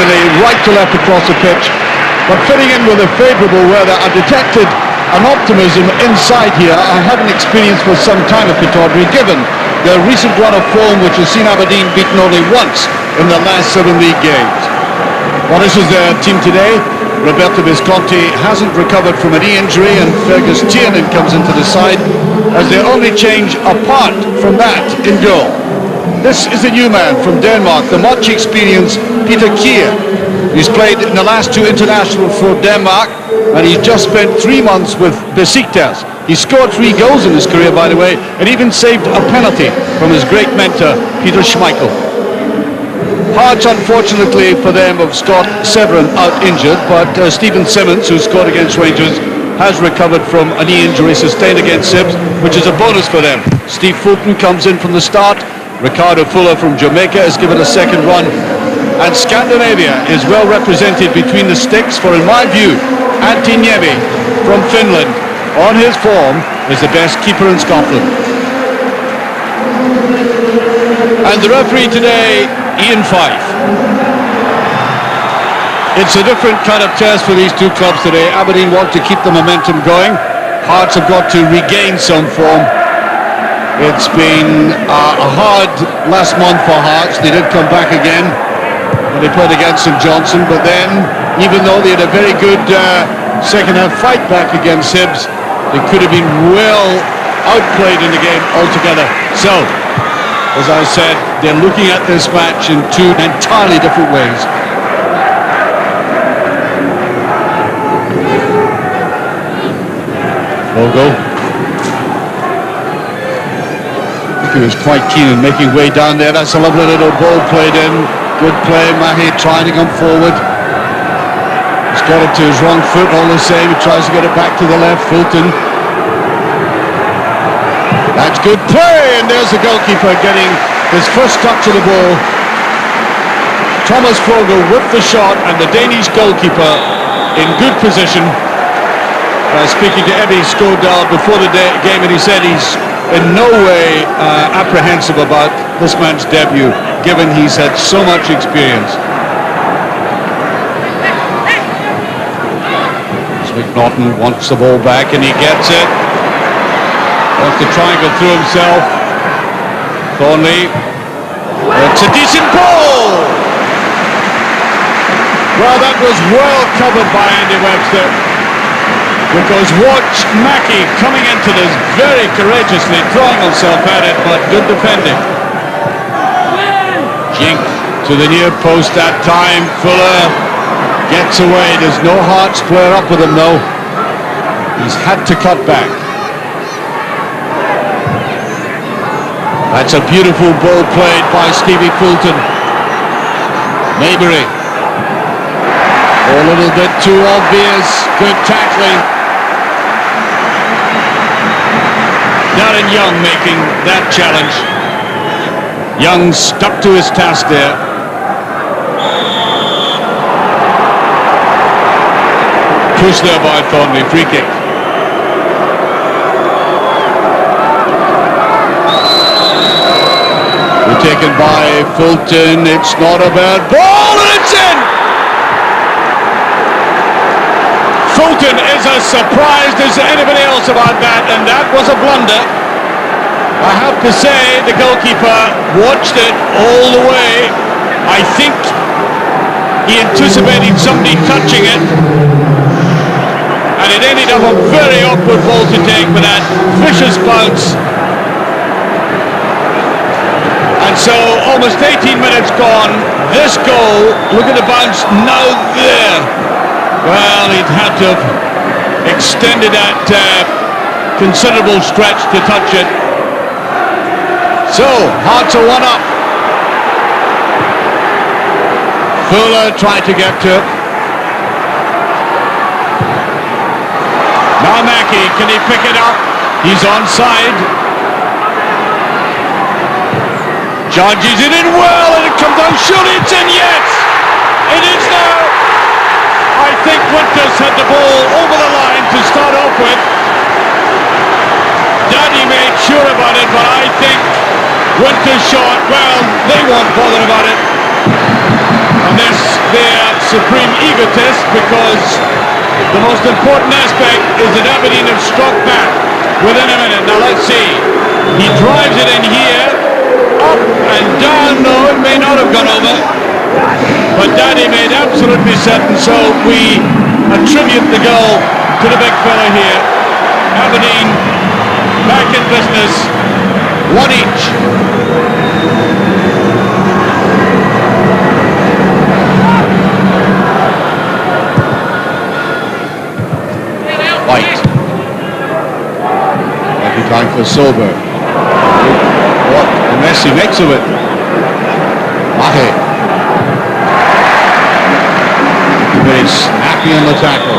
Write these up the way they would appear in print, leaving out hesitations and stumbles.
seemingly right to left across the pitch, but fitting in with the favourable weather. I detected an optimism inside here I haven't experienced for some time at Pittodrie, given the recent run of form which has seen Aberdeen beaten only once in the last 7 league games. Well, this is their team today. Roberto Visconti hasn't recovered from a knee injury, and Fergus Tiernan comes into the side as their only change apart from that in goal. This is a new man from Denmark, the much experienced Peter Kier. He's played in the last 2 internationals for Denmark, and he's just spent 3 months with Besiktas. He scored 3 goals in his career, by the way, and even saved a penalty from his great mentor, Peter Schmeichel. Hearts, unfortunately for them, of Scott Severin out injured, but Stephen Simmons, who scored against Rangers, has recovered from a knee injury sustained against Sibs, which is a bonus for them. Steve Fulton comes in from the start. Ricardo Fuller from Jamaica is given a second run. And Scandinavia is well represented between the sticks, for in my view, Antti Niemi from Finland, on his form, is the best keeper in Scotland. And the referee today, Ian Fife. It's a different kind of test for these two clubs today. Aberdeen want to keep the momentum going. Hearts have got to regain some form. It's been a hard last month for Hearts. They did come back again when they played against St Johnstone, but then, even though they had a very good second half fight back against Hibs, they could have been well outplayed in the game altogether. So, as I said, they're looking at this match in 2 entirely different ways. Logo. He was quite keen in making way down there. That's a lovely little ball played in. Good play. Mahi trying to come forward. He's got it to his wrong foot all the same. He tries to get it back to the left. Fulton. That's good play, and there's the goalkeeper getting his first touch of the ball. Thomas Fogel with the shot, and the Danish goalkeeper in good position. Speaking to Eddie Skodal before the game, and he said he's in no way apprehensive about this man's debut, given he's had so much experience. McNaughton wants the ball back, and he gets it. Wants to triangle through himself. Thornley. It's a decent ball! Well, that was well covered by Andy Webster. Because watch Mackey coming into this very courageously, throwing himself at it, but good defending. Jink to the near post that time. Fuller gets away. There's no Hearts player up with him, though. He's had to cut back. That's a beautiful ball played by Stevie Fulton. Maybury. A little bit too obvious. Good tackling. Darren Young making that challenge. Young stuck to his task there. Pushed there by Thornley. Free kick. Taken by Fulton. It's not a bad ball, and it's in! Fulton is as surprised as anybody else about that, and that was a blunder. I have to say, the goalkeeper watched it all the way. I think he anticipated somebody touching it, and it ended up a very awkward ball to take with that vicious bounce. And so, almost 18 minutes gone, this goal, look at the bounce, now there. Well, he'd had to have extended that considerable stretch to touch it. So, Hearts are 1 up. Fuller tried to get to it. Now Mackey, can he pick it up? He's onside. Charges it in well, and it comes out, surely it's in, yes! It is now! I think Winters had the ball over the line to start off with. Daddy made sure about it, but I think Winters' shot, well, they weren't bothered about it. And this, there, supreme egotist, because the most important aspect is that Aberdeen have struck back within a minute. Now let's see. He drives it in here, up and down. No, it may not have gone over, but Daddy made absolutely certain, so we attribute the goal to the big fella here. Aberdeen back in business, one each. White. Every time for Silver. What a mess he makes of it. Mahe. Very snappy on the tackle.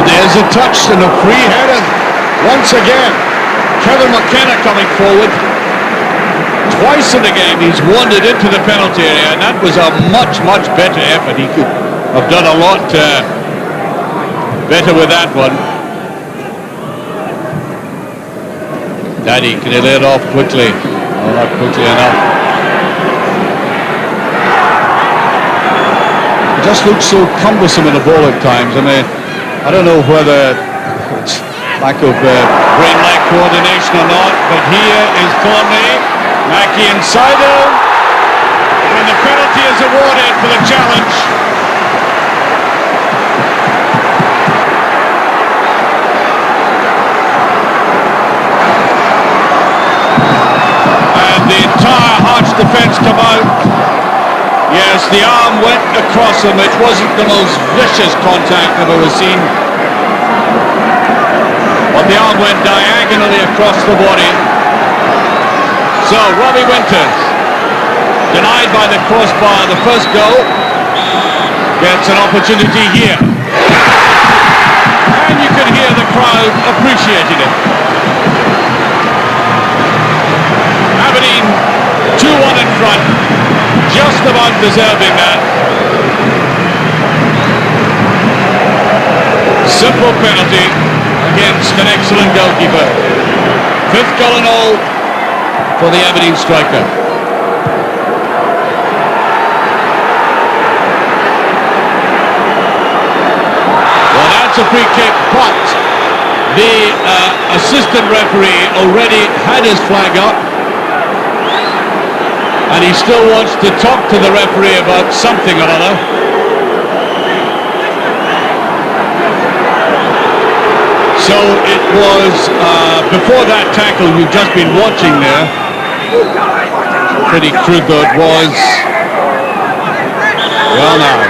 There's a touch and a free header. Once again, Kevin McKenna coming forward. Twice in the game he's wandered into the penalty area, and that was a much better effort. He could have done a lot better with that one. Daddy, can he lay it off quickly? Oh, not quickly enough. It just looks so cumbersome in the ball at times. I mean, I don't know whether it's lack of brain-leg coordination or not, but here is Thornley. Mackie inside him, and the penalty is awarded for the challenge. And the entire Hearts defence come out. Yes, the arm went across him. It wasn't the most vicious contact I've ever seen, but the arm went diagonally across the body. So Robbie Winters, denied by the crossbar the first goal, gets an opportunity here. And you can hear the crowd appreciating it. Aberdeen 2-1 in front, just about deserving that. Simple penalty against an excellent goalkeeper. Fifth goal in all for the Aberdeen striker. Well, that's a free kick, but the assistant referee already had his flag up, and he still wants to talk to the referee about something or other. So it was before that tackle you've just been watching there. Pretty crude though it was. Well now,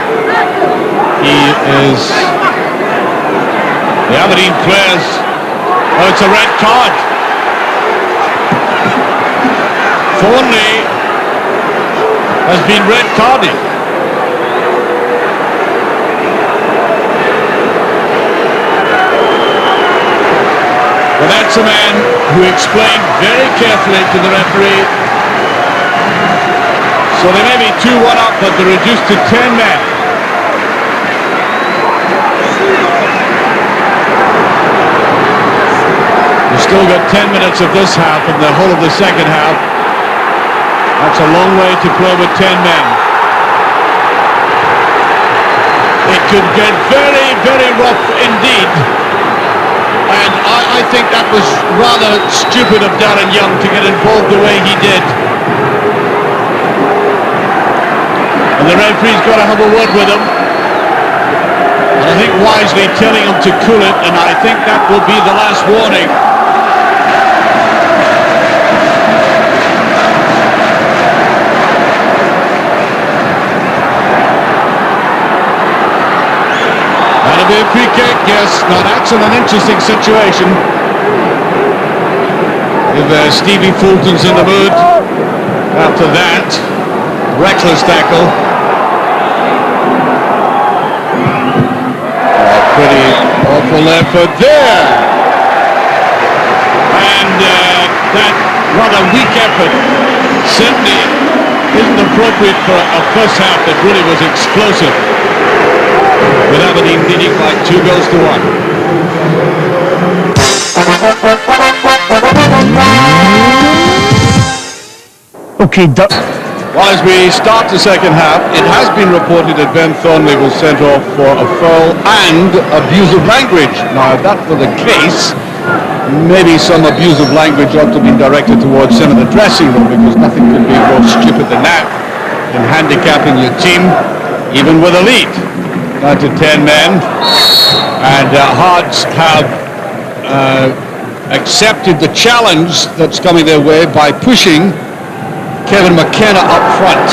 he is the Aberdeen players. Oh, it's a red card. Thornley has been red carded. Well, that's a man who explained very carefully to the referee. So they may be 2-1 up, but they're reduced to 10 men. We've still got 10 minutes of this half and the whole of the second half. That's a long way to play with 10 men. It could get very rough indeed. And I think that was rather stupid of Darren Young to get involved the way he did. And the referee's got to have a word with him. And I think wisely telling him to cool it, and I think that will be the last warning. That'll be a free kick, yes. Now that's an interesting situation. If Stevie Fulton's in the mood after that reckless tackle. Pretty awful effort there. And that rather weak effort certainly isn't appropriate for a first half that really was explosive, with Aberdeen leading by 2-1. Okay, Well, as we start the second half, it has been reported that Ben Thornley was sent off for a foul and abusive language. Now, if that were the case, maybe some abusive language ought to be directed towards him in the dressing room, because nothing can be more stupid than that in handicapping your team, even with a lead. Down to 10 men, and Hearts have accepted the challenge that's coming their way by pushing Kevin McKenna up front.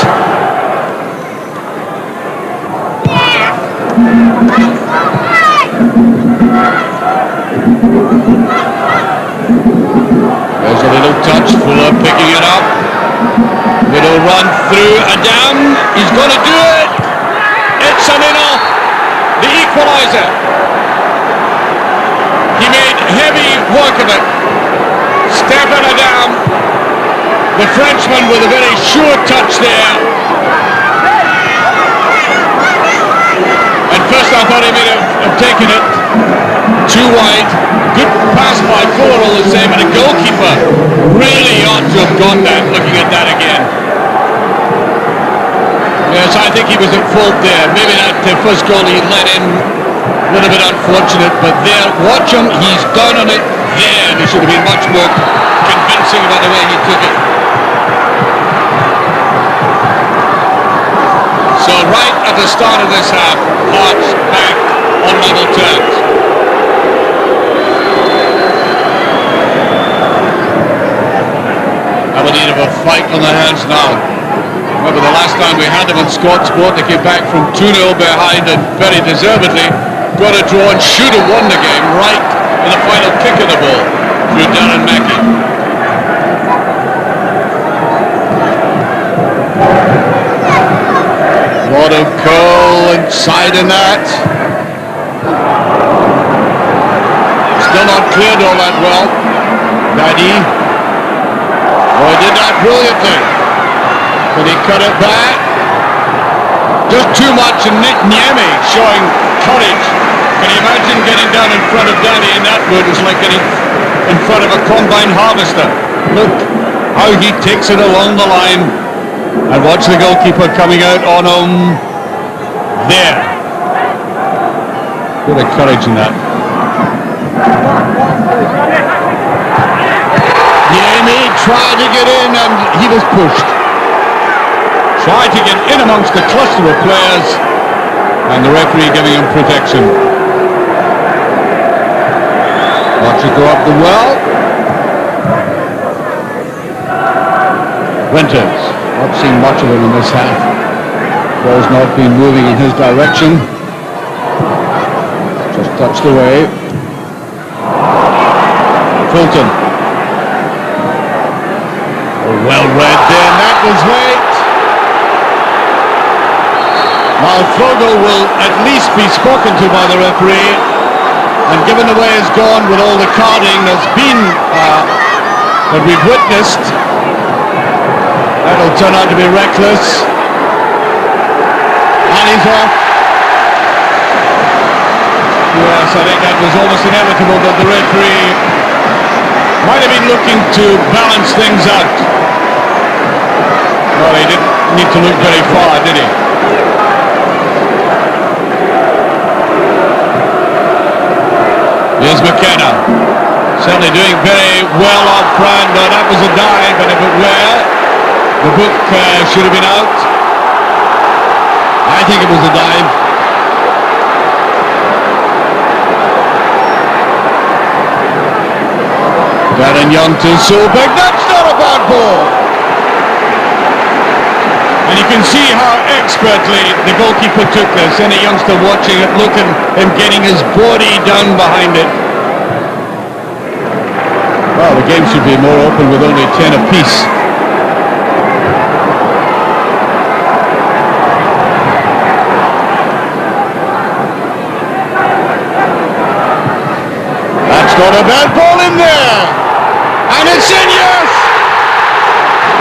There's a little touch, Fuller picking it up. Little run through Adam, he's going to do it! It's an in-off, the equaliser. He made heavy work of it. Stefan Adam, the Frenchman, with a very sure touch there. At first I thought he may have taken it too wide. Good pass by Fuller all the same, and the goalkeeper really ought to have got that, looking at that again. Yes, I think he was at fault there. Maybe that first goal he let in, a little bit unfortunate, but there, watch him, he's down on it there. He should have been much more convincing about the way he took it. So right at the start of this half, Hearts back on level terms. Aberdeen have a fight on their hands now. Remember the last time we had them on Scott Sport, they came back from 2-0 behind and very deservedly got a draw and should have won the game right in the final kick of the ball through Darren Mackey. Lot of curl inside in that. Still not cleared all that well. Daddy. Oh, he did that brilliantly. But he cut it back. Just too much, and Nick Niemi showing courage. Can you imagine getting down in front of Daddy in that wood? It's like getting in front of a combine harvester. Look how he takes it along the line. And watch the goalkeeper coming out on him there. Bit of courage in that. Niemi tried to get in and he was pushed. Tried to get in amongst the cluster of players and the referee giving him protection. Watch it go up the well. Winters. Not seen much of him in this half. Ball's not been moving in his direction. Just touched away. Fulton. Oh, well read there, and that was late. Now Fogel will at least be spoken to by the referee, and given the way it's gone with all the carding that's been that we've witnessed, that'll turn out to be reckless. And he's off. Yes, I think that was almost inevitable that the referee might have been looking to balance things out. Well, he didn't need to look very far, did he? Here's McKenna. Certainly doing very well up front. No, that was a dive, and if it were, the book should have been out. I think it was a dive. Darren Young to Solberg. That's not a bad ball. And you can see how expertly the goalkeeper took this. Any youngster watching it, look at him getting his body down behind it. Well, the game should be more open with only 10 apiece. Got a bad ball in there, and it's in, yes!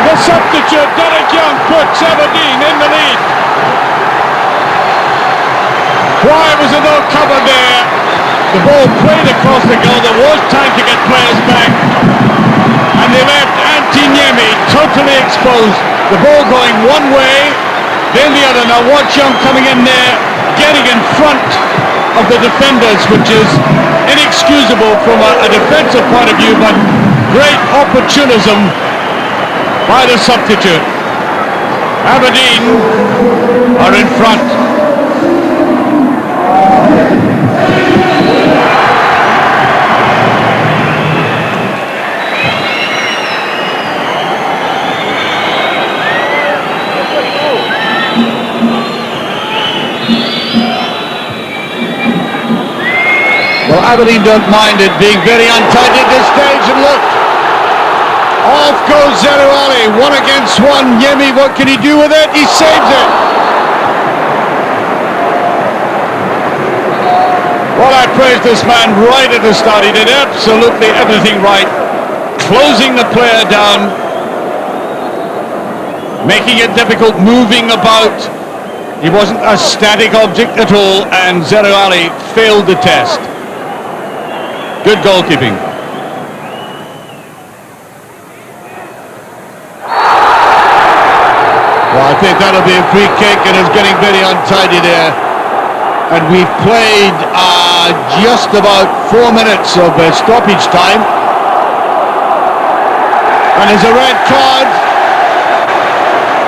The substitute, Derek Young, puts Aberdeen in the lead. Why was there no cover there? The ball played across the goal, there was time to get players back, and they left Antti Niemi totally exposed. goes. The ball going one way, then the other. Now watch Young coming in there, getting in front of the defenders, which is inexcusable from a defensive point of view, but great opportunism by the substitute. Aberdeen are in front. Well, Aberdeen don't mind it being very untidy at this stage, and look, off goes Zerouali, 1 against 1. Yemi, what can he do with it? He saves it. Well, I praised this man right at the start. He did absolutely everything right, closing the player down, making it difficult, moving about. He wasn't a static object at all, and Zerouali failed the test. Good goalkeeping. Well, I think that'll be a free kick, and it's getting very untidy there. And we've played just about 4 minutes of stoppage time. And there's a red card.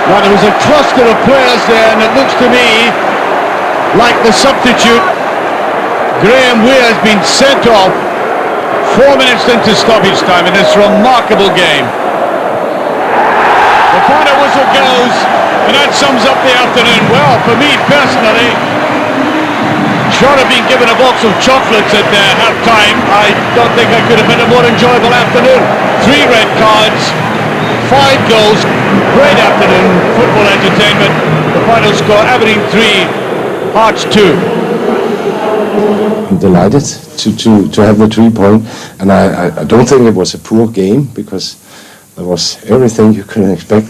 Now, there was a cluster of players there, and it looks to me like the substitute, Graham Weir, has been sent off 4 minutes into stoppage time in this remarkable game. The final whistle goes, and that sums up the afternoon. Well, for me personally, short of being given a box of chocolates at half-time, I don't think I could have been a more enjoyable afternoon. 3 red cards, 5 goals, great afternoon, football entertainment. The final score, Aberdeen 3, Hearts 2. I'm delighted to have the 3 point, and I don't think it was a poor game, because there was everything you could expect,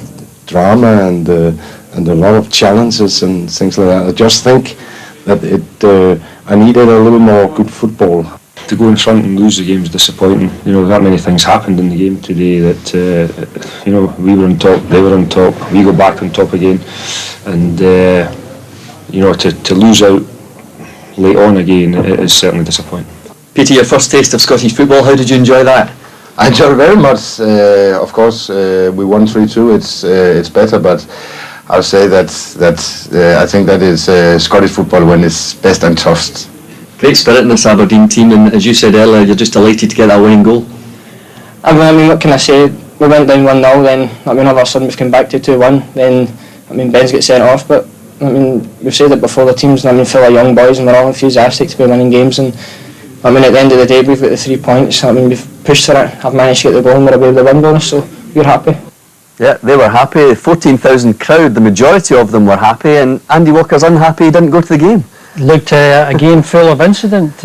drama and a lot of challenges and things like that. I just think that I needed a little more good football. To go in front and lose the game is disappointing. You know, that many things happened in the game today that you know, we were on top, they were on top, we go back on top again, and you know, to lose out late on again, it is certainly disappointing. Peter, your first taste of Scottish football, how did you enjoy that? I enjoyed it very much. Of course, we won 3-2. It's better, but I'll say that I think that is Scottish football when it's best and toughest. Great spirit in this Aberdeen team, and as you said earlier, you're just delighted to get that winning goal. I mean, what can I say? We went down 1-0, then all of a sudden we've come back to 2-1. Then Ben's get sent off, but we've said it before, the team's full of young boys and they're all enthusiastic to be winning games, and at the end of the day we've got the 3 points. We've pushed for it, I've managed to get the goal and we're away with the win bonus, so we're happy. Yeah, they were happy. 14,000 crowd, the majority of them were happy, and Andy Walker's unhappy he didn't go to the game. Looked a game full of incident,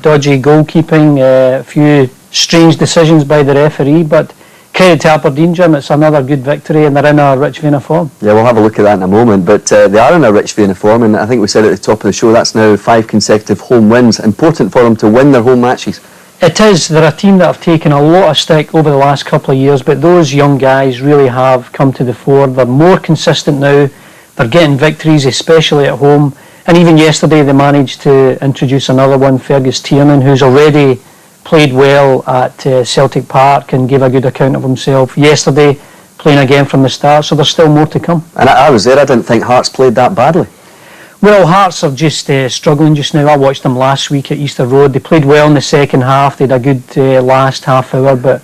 dodgy goalkeeping, a few strange decisions by the referee, but credit to Aberdeen, Jim, it's another good victory and they're in a rich vein of form. Yeah, we'll have a look at that in a moment, but they are in a rich vein of form, and I think we said at the top of the show, that's now 5 consecutive home wins. Important for them to win their home matches. It is. They're a team that have taken a lot of stick over the last couple of years, but those young guys really have come to the fore. They're more consistent now, they're getting victories, especially at home. And even yesterday they managed to introduce another one, Fergus Tiernan, who's already played well at Celtic Park and gave a good account of himself yesterday, playing again from the start, so there's still more to come. And I was there, I didn't think Hearts played that badly. Well, Hearts are just struggling just now. I watched them last week at Easter Road. They played well in the second half, they had a good last half hour, but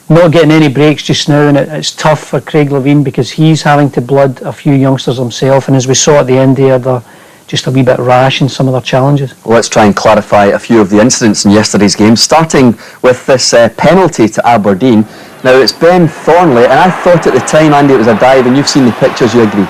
not getting any breaks just now, and it's tough for Craig Levein because he's having to blood a few youngsters himself, and as we saw at the end there, they're just a wee bit rash in some of their challenges. Well, let's try and clarify a few of the incidents in yesterday's game, starting with this penalty to Aberdeen. Now, it's Ben Thornley, and I thought at the time, Andy, it was a dive, and you've seen the pictures, you agree?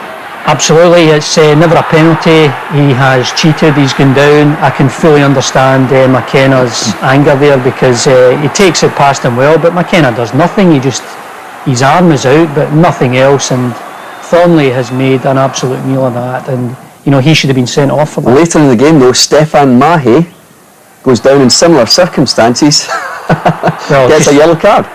Absolutely, it's never a penalty. He has cheated, he's gone down. I can fully understand McKenna's anger there because he takes it past him well, but McKenna does nothing. His arm is out, but nothing else, and Thornley has made an absolute meal of that, and he should have been sent off for that. Later in the game, though, Stefan Mahe goes down in similar circumstances, gets a yellow card.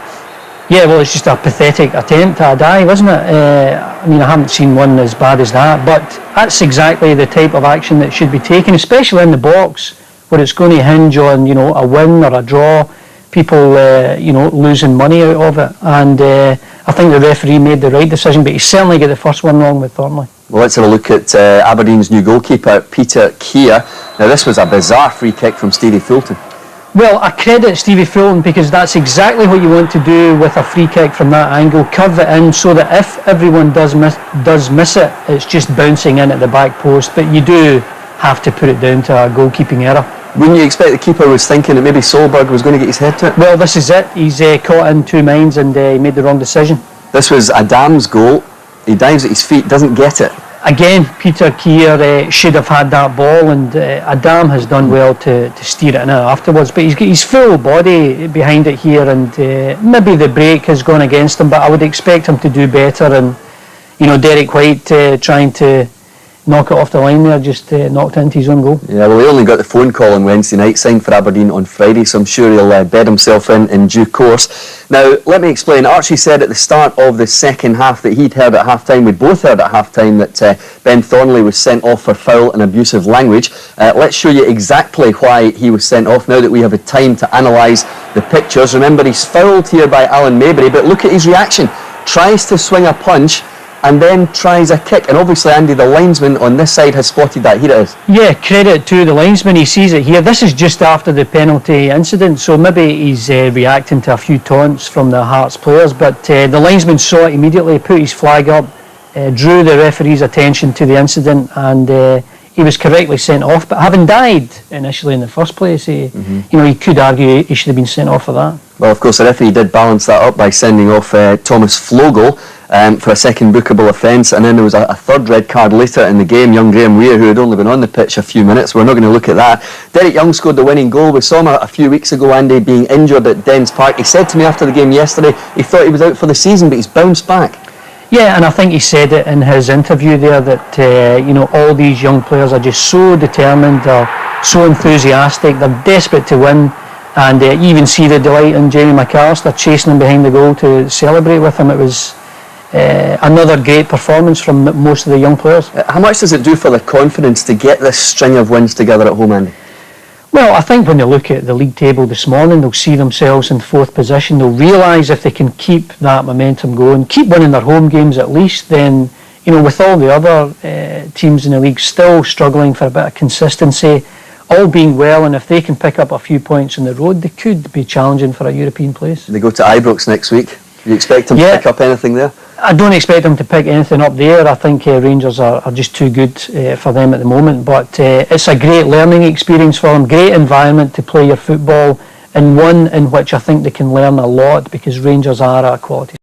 Yeah, well, it's just a pathetic attempt at a dive, isn't it? I mean, I haven't seen one as bad as that, but that's exactly the type of action that should be taken, especially in the box, where it's going to hinge on, you know, a win or a draw, people, you know, losing money out of it. And I think the referee made the right decision, but he certainly got the first one wrong with Thornley. Well, let's have a look at Aberdeen's new goalkeeper, Peter Keir. Now, this was a bizarre free kick from Stevie Fulton. Well, I credit Stevie Fulton because that's exactly what you want to do with a free kick from that angle. Curve it in so that if everyone does miss it, it's just bouncing in at the back post. But you do have to put it down to a goalkeeping error. Wouldn't you expect the keeper was thinking that maybe Solberg was going to get his head to it? Well, this is it. He's caught in two minds and he made the wrong decision. This was Adam's goal. He dives at his feet, doesn't get it. Again, Peter Keir should have had that ball, and Adam has done well to steer it in afterwards. But he's got his full body behind it here, and maybe the break has gone against him. But I would expect him to do better. And you know, Derek White trying to knock it off the line there, just knocked into his own goal. Yeah, well, he only got the phone call on Wednesday night, signed for Aberdeen on Friday, so I'm sure he'll bed himself in due course. Now, let me explain. Archie said at the start of the second half that he'd heard at half-time, we'd both heard at half-time, that Ben Thornley was sent off for foul and abusive language. Let's show you exactly why he was sent off now that we have had time to analyse the pictures. Remember, he's fouled here by Alan Maybury, but look at his reaction. Tries to swing a punch, and then tries a kick, and obviously Andy, the linesman on this side, has spotted that. Here it is. Yeah, credit to the linesman, he sees it here. This is just after the penalty incident, so maybe he's reacting to a few taunts from the Hearts players, but the linesman saw it immediately, put his flag up, drew the referee's attention to the incident, and he was correctly sent off. But having died initially in the first place, you know, he could argue he should have been sent off for that. Well, of course, the referee did balance that up by sending off Thomas Flogel for a second bookable offence, and then there was a third red card later in the game. Young Graham Weir, who had only been on the pitch a few minutes, we're not going to look at that. Derek Young scored the winning goal. We saw him a few weeks ago, Andy, being injured at Dens Park. He said to me after the game yesterday he thought he was out for the season, but he's bounced back. Yeah, and I think he said it in his interview there that you know, all these young players are just so determined, they're so enthusiastic, they're desperate to win, and you even see the delight in Jamie McAllister chasing him behind the goal to celebrate with him. It was another great performance from most of the young players. How much does it do for the confidence to get this string of wins together at home, Andy? Well, I think when they look at the league table this morning, they'll see themselves in fourth position. They'll realise if they can keep that momentum going, keep winning their home games at least, then, you know, with all the other teams in the league still struggling for a bit of consistency, all being well, and if they can pick up a few points on the road, they could be challenging for a European place. They go to Ibrox next week. Do you expect them to pick up anything there? I don't expect them to pick anything up there. I think Rangers are just too good for them at the moment, but it's a great learning experience for them, great environment to play your football, and one in which I think they can learn a lot, because Rangers are a quality